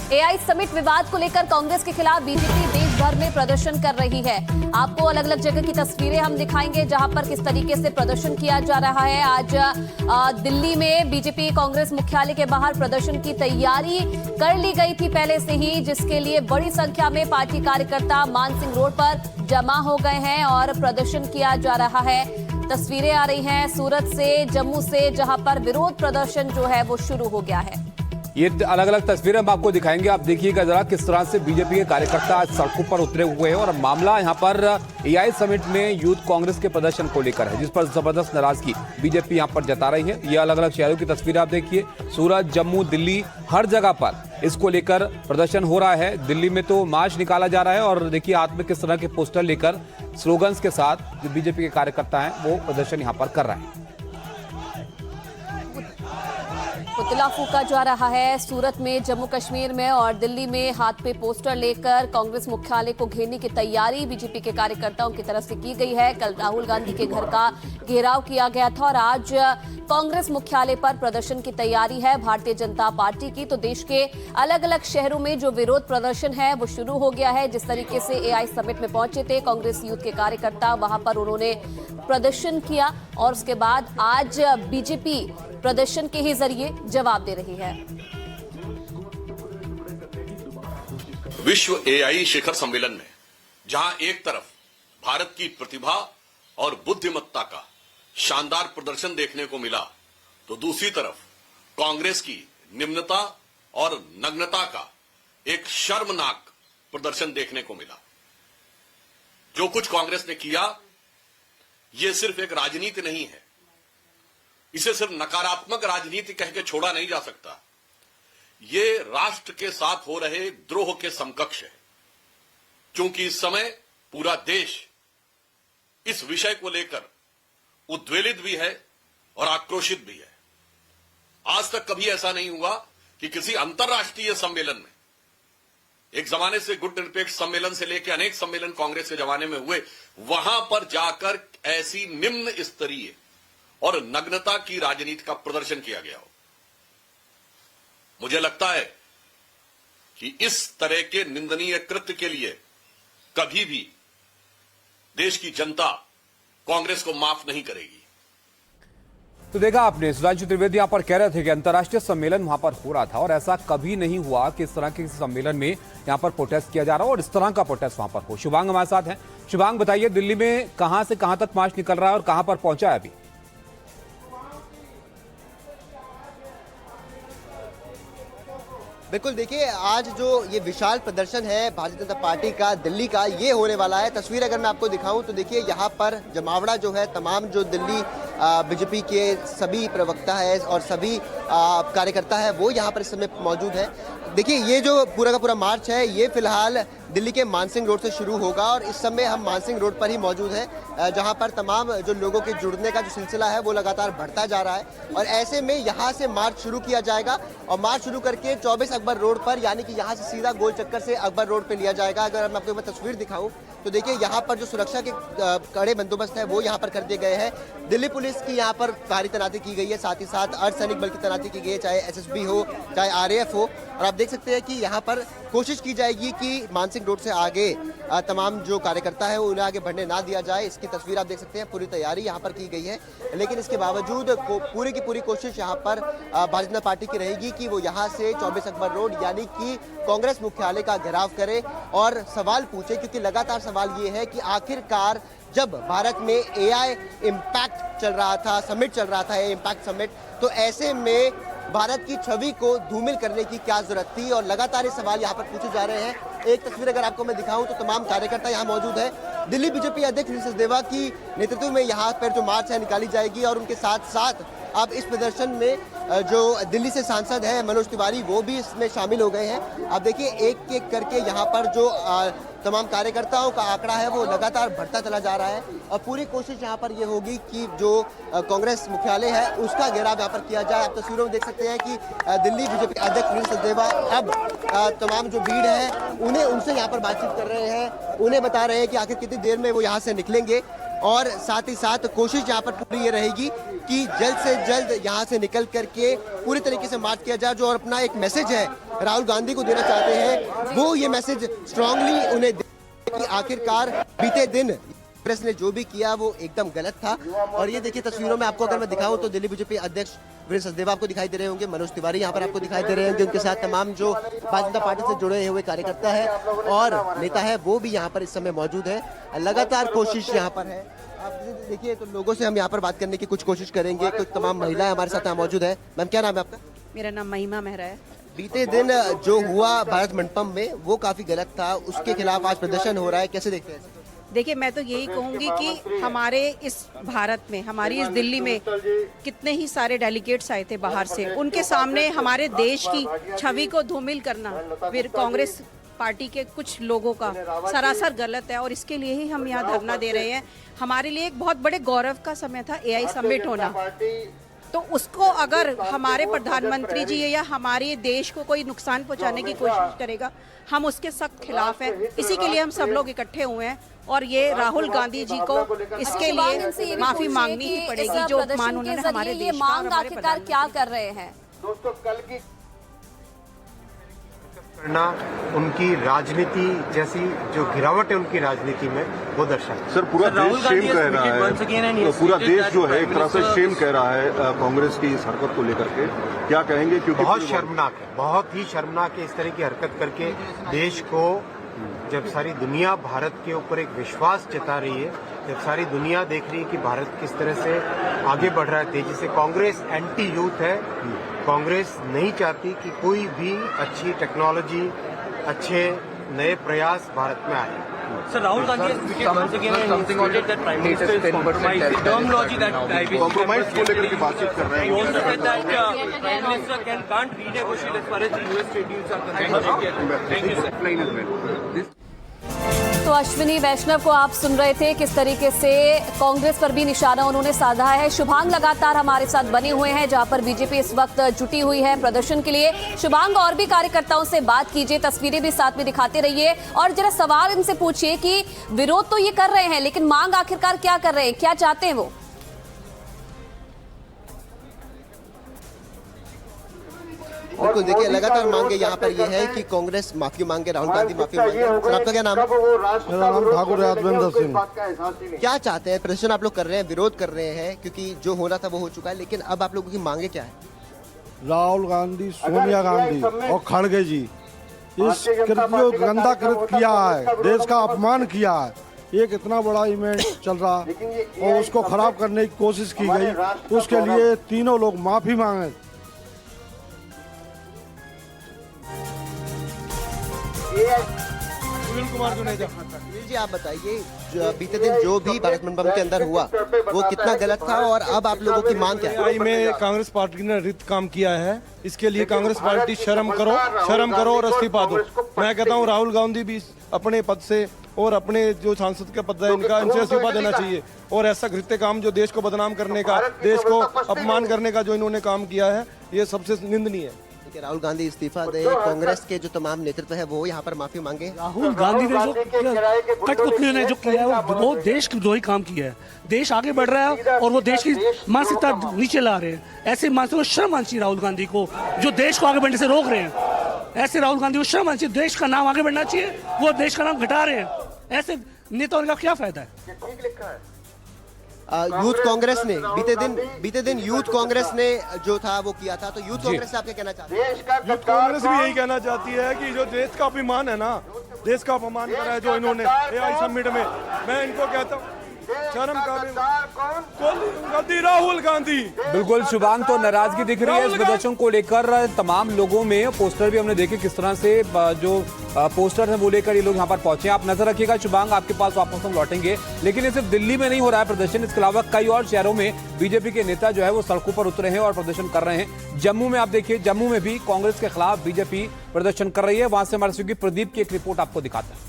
AI summit विवाद को लेकर कांग्रेस के खिलाफ बीजेपी देश भर में प्रदर्शन कर रही है। आपको अलग अलग जगह की तस्वीरें हम दिखाएंगे जहां पर किस तरीके से प्रदर्शन किया जा रहा है। आज दिल्ली में बीजेपी कांग्रेस मुख्यालय के बाहर प्रदर्शन की तैयारी कर ली गई थी पहले से ही, जिसके लिए बड़ी संख्या में पार्टी कार्यकर्ता मानसिंह रोड पर जमा हो गए हैं और प्रदर्शन किया जा रहा है। तस्वीरें आ रही हैं सूरत से, जम्मू से, जहां पर विरोध प्रदर्शन जो है वो शुरू हो गया है। ये अलग अलग तस्वीरें हम आपको दिखाएंगे। आप देखिएगा जरा किस तरह से बीजेपी के कार्यकर्ता आज सड़कों पर उतरे हुए हैं और मामला यहाँ पर एआई समिट में यूथ कांग्रेस के प्रदर्शन को लेकर है, जिस पर जबरदस्त नाराजगी बीजेपी यहाँ पर जता रही है। ये अलग अलग शहरों की तस्वीरें आप देखिए, सूरत, जम्मू, दिल्ली, हर जगह पर इसको लेकर प्रदर्शन हो रहा है। दिल्ली में तो मार्च निकाला जा रहा है और देखिए हाथ में किस तरह के पोस्टर लेकर स्लोगन्स के साथ जो बीजेपी के कार्यकर्ता हैं वो प्रदर्शन यहाँ पर कर रहे हैं। पुतला फूंका जा रहा है सूरत में, जम्मू कश्मीर में और दिल्ली में। हाथ पे पोस्टर लेकर कांग्रेस मुख्यालय को घेरने की तैयारी बीजेपी के कार्यकर्ताओं की तरफ से की गई है। कल राहुल गांधी के घर का घेराव किया गया था और आज कांग्रेस मुख्यालय पर प्रदर्शन की तैयारी है भारतीय जनता पार्टी की। तो देश के अलग अलग शहरों में जो विरोध प्रदर्शन है वो शुरू हो गया है। जिस तरीके से एआई समिट में पहुंचे थे कांग्रेस यूथ के कार्यकर्ता, वहां पर उन्होंने प्रदर्शन किया और उसके बाद आज बीजेपी प्रदर्शन के ही जरिए जवाब दे रही है। विश्व एआई शिखर सम्मेलन में जहां एक तरफ भारत की प्रतिभा और बुद्धिमत्ता का शानदार प्रदर्शन देखने को मिला, तो दूसरी तरफ कांग्रेस की निम्नता और नग्नता का एक शर्मनाक प्रदर्शन देखने को मिला। जो कुछ कांग्रेस ने किया, यह सिर्फ एक राजनीति नहीं है, इसे सिर्फ नकारात्मक राजनीति कह के छोड़ा नहीं जा सकता। ये राष्ट्र के साथ हो रहे द्रोह के समकक्ष है, क्योंकि इस समय पूरा देश इस विषय को लेकर उद्वेलित भी है और आक्रोशित भी है। आज तक कभी ऐसा नहीं हुआ कि किसी अंतर्राष्ट्रीय सम्मेलन में, एक जमाने से गुट निरपेक्ष सम्मेलन से लेकर अनेक सम्मेलन कांग्रेस के जमाने में हुए, वहां पर जाकर ऐसी निम्न स्तरीय और नग्नता की राजनीति का प्रदर्शन किया गया हो। मुझे लगता है कि इस तरह के निंदनीय कृत्य के लिए कभी भी देश की जनता कांग्रेस को माफ नहीं करेगी। तो देखा आपने, सुधांशु त्रिवेदी यहाँ पर कह रहे थे कि अंतर्राष्ट्रीय सम्मेलन वहां पर हो रहा था और ऐसा कभी नहीं हुआ कि इस तरह के सम्मेलन में यहाँ पर प्रोटेस्ट किया जा रहा हो और इस तरह का प्रोटेस्ट वहां पर हो। शुभांग हमारे साथ हैं। शुभांग, बताइए दिल्ली में कहां से कहां तक मार्च निकल रहा है और कहां पर पहुंचा है अभी? बिल्कुल, देखिए आज जो ये विशाल प्रदर्शन है भारतीय जनता पार्टी का दिल्ली का, ये होने वाला है। तस्वीर अगर मैं आपको दिखाऊं तो देखिए यहाँ पर जमावड़ा जो है, तमाम जो दिल्ली बीजेपी के सभी प्रवक्ता है और सभी कार्यकर्ता है वो यहाँ पर इस समय मौजूद है। देखिए ये जो पूरा का पूरा मार्च है ये फिलहाल दिल्ली के मानसिंह रोड से शुरू होगा और इस समय हम मानसिंह रोड पर ही मौजूद हैं, जहां पर तमाम जो लोगों के जुड़ने का जो सिलसिला है वो लगातार बढ़ता जा रहा है। और ऐसे में यहां से मार्च शुरू किया जाएगा और मार्च शुरू करके 24 अकबर रोड पर, यानी कि यहां से सीधा गोल चक्कर से अकबर रोड पर लिया जाएगा। अगर मैं आपको मैं तस्वीर दिखाऊं तो देखिए यहाँ पर जो सुरक्षा के कड़े बंदोबस्त है वो यहाँ पर कर दिए गए हैं। दिल्ली पुलिस की यहाँ पर भारी तैनाती की गई है, साथ ही साथ अर्धसैनिक बल की तैनाती की गई है, चाहे एसएसबी हो चाहे आरएएफ हो। और आप देख सकते हैं कि यहाँ पर कोशिश की जाएगी कि मानसिंह रोड से आगे तमाम जो कार्यकर्ता है उन्हें आगे बढ़ने ना दिया जाए। इसकी तस्वीर आप देख सकते हैं, पूरी तैयारी यहाँ पर की गई है। लेकिन इसके बावजूद पूरी की पूरी कोशिश यहाँ पर भारतीय जनता पार्टी की रहेगी कि वो यहाँ से 24 अकबर रोड यानी कि कांग्रेस मुख्यालय का घेराव करे और सवाल पूछे, क्योंकि लगातार सवाल ये है कि आखिरकार जब भारत में एआई इम्पैक्ट चल रहा था, समिट चल रहा था, इम्पैक्ट समिट, तो ऐसे में भारत की छवि को धूमिल करने की क्या जरूरत थी। और लगातार ये सवाल यहाँ पर पूछे जा रहे हैं। एक तस्वीर अगर आपको मैं दिखाऊं तो तमाम कार्यकर्ता यहाँ मौजूद है। दिल्ली बीजेपी अध्यक्ष वीरेंद्र सचदेवा की नेतृत्व में यहाँ पर जो मार्च है निकाली जाएगी और उनके साथ साथ अब इस प्रदर्शन में जो दिल्ली से सांसद है मनोज तिवारी वो भी इसमें शामिल हो गए हैं। अब देखिए एक एक करके यहाँ पर जो तमाम कार्यकर्ताओं का आंकड़ा है वो लगातार बढ़ता चला जा रहा है और पूरी कोशिश यहाँ पर ये होगी कि जो कांग्रेस मुख्यालय है उसका घेराव यहाँ पर किया जाए। आप तस्वीरों में देख सकते हैं कि दिल्ली बीजेपी अध्यक्ष वीरेंद्र सचदेवा अब तमाम जो भीड़ है उनसे यहाँ पर बातचीत कर रहे हैं, उन्हें बता रहे हैं कि आखिर कितनी देर में वो यहाँ से निकलेंगे। और साथ ही साथ कोशिश यहाँ पर पूरी ये रहेगी कि जल्द से जल्द यहाँ से निकल करके पूरी तरीके से मार्च किया जाए। जो और अपना एक मैसेज है राहुल गांधी को देना चाहते हैं, वो ये मैसेज स्ट्रांगली उन्हें कि आखिरकार बीते दिन कांग्रेस ने जो भी किया वो एकदम गलत था। और ये देखिए तस्वीरों में आपको अगर मैं दिखाऊं तो दिल्ली बीजेपी अध्यक्ष वीरेंद्र सचदेवा आपको दिखाई दे रहे होंगे, मनोज तिवारी यहाँ पर आपको दिखाई दे रहे होंगे, उनके साथ तमाम जो भारतीय जनता पार्टी से जुड़े हुए कार्यकर्ता है और नेता है वो भी यहाँ पर इस समय मौजूद है। लगातार कोशिश यहाँ पर है। आप देखिए तो लोगों से हम यहाँ पर बात करने की कुछ कोशिश करेंगे। कुछ तमाम महिलाएं हमारे साथ यहाँ मौजूद है। मैम क्या नाम है आपका? मेरा नाम महिमा मेहरा है। बीते दिन जो हुआ भारत मंडपम में वो काफी गलत था, उसके खिलाफ आज प्रदर्शन हो रहा है, कैसे देखते हैं? देखिए मैं तो यही कहूंगी कि हमारे इस भारत में, हमारी इस दिल्ली में कितने ही सारे डेलीगेट्स आए थे बाहर से, उनके सामने हमारे देश की छवि को धूमिल करना फिर कांग्रेस पार्टी के कुछ लोगों का सरासर गलत है और इसके लिए ही हम यहाँ धरना दे रहे हैं। हमारे लिए एक बहुत बड़े गौरव का समय था एआई समिट होना, तो उसको अगर हमारे प्रधानमंत्री जी या हमारे देश को कोई नुकसान पहुंचाने की कोशिश करेगा, हम उसके सख्त खिलाफ हैं। इसी के लिए हम सब लोग इकट्ठे हुए हैं और ये राहुल गांधी जी को इसके लिए माफी मांगनी ही पड़ेगी जो अपमान उन्होंने हमारे देश का और हमारे आखिरकार क्या कर रहे हैं? दोस्तों कल की करना उनकी राजनीति जैसी जो गिरावट है उनकी राजनीति में वो दर्शाता। सर पूरा देश शेम कह रहा है, तो पूरा देश जो है एक तरह से शेम कह रहा है कांग्रेस की इस हरकत को लेकर के, क्या कहेंगे? क्योंकि बहुत शर्मनाक है, बहुत ही शर्मनाक है इस तरह की हरकत करके देश को। जब सारी दुनिया भारत के ऊपर एक विश्वास जता रही है, जब सारी दुनिया देख रही है कि भारत किस तरह से आगे बढ़ रहा है तेजी से, कांग्रेस एंटी यूथ है। कांग्रेस नहीं चाहती कि कोई भी अच्छी टेक्नोलॉजी, अच्छे नए प्रयास भारत में आए। Sir, Rahul Gandhi has tweeted once again and indicated that Prime Minister is compromised. The terminology that compromise को लेकर के बातचीत कर रहे he हैं। also said that Prime Minister can't renegotiate as far as the US trade deals are concerned. Thank you, sir. तो अश्विनी वैष्णव को आप सुन रहे थे, किस तरीके से कांग्रेस पर भी निशाना उन्होंने साधा है। शुभांग लगातार हमारे साथ बने हुए हैं जहां पर बीजेपी इस वक्त जुटी हुई है प्रदर्शन के लिए। शुभांग और भी कार्यकर्ताओं से बात कीजिए, तस्वीरें भी साथ में दिखाते रहिए और जरा सवाल इनसे पूछिए कि विरोध तो ये कर रहे हैं लेकिन मांग आखिरकार क्या कर रहे हैं, क्या चाहते हैं वो? बिल्कुल देखिए लगातार मांगे यहाँ पर ये है कि कांग्रेस माफी मांगे, राहुल गांधी माफी मांगे। सर आपका क्या नाम है? मेरा नाम ठाकुर यादवेंद्र सिंह। क्या चाहते हैं? प्रदर्शन आप लोग कर रहे हैं, विरोध कर रहे हैं क्योंकि जो होना था वो हो चुका है, लेकिन अब आप लोगों की मांगे क्या है? राहुल गांधी, सोनिया गांधी और खड़गे जी इस जो गंदा कृत किया है, देश का अपमान किया है, एक इतना बड़ा इवेंट चल रहा और उसको खराब करने की कोशिश की गई, उसके लिए तीनों लोग माफी मांगे। सुनील जी आप बताइए, बीते दिन जो भी भारत मंडपम के अंदर हुआ वो कितना गलत था और अब आप लोगों की मांग क्या है? में कांग्रेस पार्टी ने रित काम किया है, इसके लिए कांग्रेस पार्टी शर्म करो और इस्तीफा दो। मैं कहता हूँ राहुल गांधी भी अपने पद से और अपने जो सांसद का पद है इनसे इस्तीफा देना चाहिए। और ऐसा घृत्य काम जो देश को बदनाम करने का, देश को अपमान करने का जो इन्होंने काम किया है, ये सबसे निंदनीय है। राहुल गांधी इस्तीफा दे, कांग्रेस के जो तमाम नेतृत्व है वो यहाँ पर माफी मांगे। राहुल गांधी ने जो कठपुतलियों ने जो किया है वो देश द्रोही काम किया है। देश आगे बढ़ रहा है और वो देश की मानसिकता नीचे ला रहे हैं। ऐसे मानसिकता को शर्म आनी चाहिए राहुल गांधी को, जो देश को आगे बढ़ने से रोक रहे हैं। ऐसे राहुल गांधी को शर्म आनी चाहिए, देश का नाम आगे बढ़ना चाहिए, वो देश का नाम घटा रहे हैं। ऐसे नेताओं का क्या फायदा है? यूथ कांग्रेस ने बीते दिन यूथ कांग्रेस ने जो था वो किया था, तो यूथ कांग्रेस से आप क्या कहना चाहते हैं? यूथ कांग्रेस भी यही कहना चाहती है कि जो देश का अभिमान है ना, देश का अपमान करा है जो इन्होंने एआई समिट में, मैं इनको कहता हूँ शर्म राहुल गांधी। बिल्कुल शुभांग, तो नाराजगी दिख रही है इस प्रदर्शन को लेकर तमाम लोगों में। पोस्टर भी हमने देखे किस तरह से जो पोस्टर है वो लेकर ये लोग यहाँ पर पहुंचे। आप नजर रखिएगा शुभांग, आपके पास वापस हम लौटेंगे। लेकिन ये सिर्फ दिल्ली में नहीं हो रहा है प्रदर्शन, इसके अलावा कई और शहरों में बीजेपी के नेता जो है वो सड़कों पर उतरे हैं और प्रदर्शन कर रहे हैं। जम्मू में आप देखिए, जम्मू में भी कांग्रेस के खिलाफ बीजेपी प्रदर्शन कर रही है। वहां से हमारे सहयोगी प्रदीप की एक रिपोर्ट आपको दिखाता है।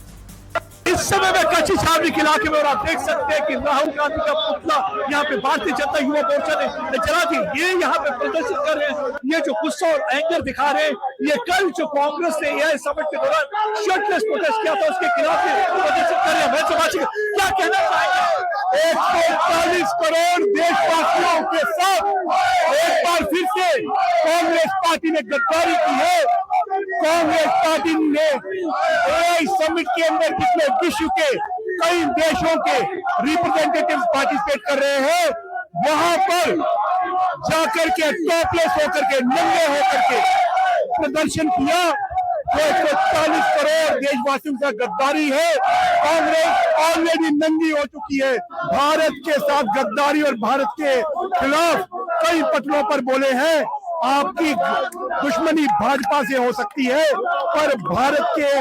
इस इस समय मैं कच्ची छावनी के इलाके में, और आप देख सकते हैं कि राहुल गांधी का पुतला यहाँ पे भारतीय जनता युवा मोर्चा ने जला दी। ये यहाँ पे प्रदर्शन कर रहे हैं, ये जो गुस्सा और एंगर दिखा रहे हैं, ये कल जो कांग्रेस ने एआई समिट के दौरान शर्टलेस प्रोटेस्ट किया था उसके खिलाफ प्रदर्शन कर रहे हैं। मैं समाज क्या कहना चाहेंगे? 140 करोड़ देशवासियों के साथ एक बार फिर से कांग्रेस पार्टी ने गद्दारी की है। कांग्रेस पार्टी ने एआई समिट के अंदर पिछले विश्व के कई देशों के रिप्रेजेंटेटिव्स पार्टिसिपेट कर रहे हैं, वहां पर जाकर के टॉपलेस होकर के, नंगे होकर के प्रदर्शन किया। 140 करोड़ देशवासियों से गद्दारी है। कांग्रेस ऑलरेडी नंगी हो चुकी है, भारत के साथ गद्दारी और भारत के खिलाफ कई पटलों पर बोले हैं। आपकी दुश्मनी भाजपा से हो सकती है, पर भारत के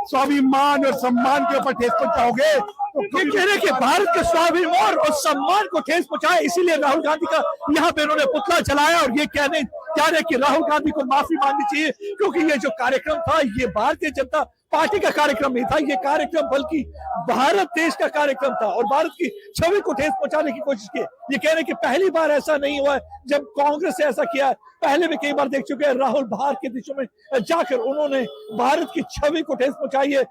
स्वाभिमान और सम्मान के ऊपर ठेस पहुंचाओगे तो ये कह रहे कि भारत के स्वाभिमान और सम्मान को ठेस पहुंचाए, इसीलिए राहुल गांधी का यहाँ पे उन्होंने पुतला जलाया और ये कह रहे कि राहुल गांधी को माफी मांगनी चाहिए, क्योंकि ये जो कार्यक्रम था ये भारतीय जनता पार्टी का कार्यक्रम नहीं था, ये कार्यक्रम बल्कि भारत देश का कार्यक्रम था और भारत की छवि को ठेस पहुंचाने की कोशिश की। ये कह रहे कि पहली बार ऐसा नहीं हुआ है जब कांग्रेस ने ऐसा किया, पहले भी कई बार देख चुके हैं। राहुल बाहर के देशों में जाकर उन्होंने भारत की छवि को ठेस पहुंचाई है।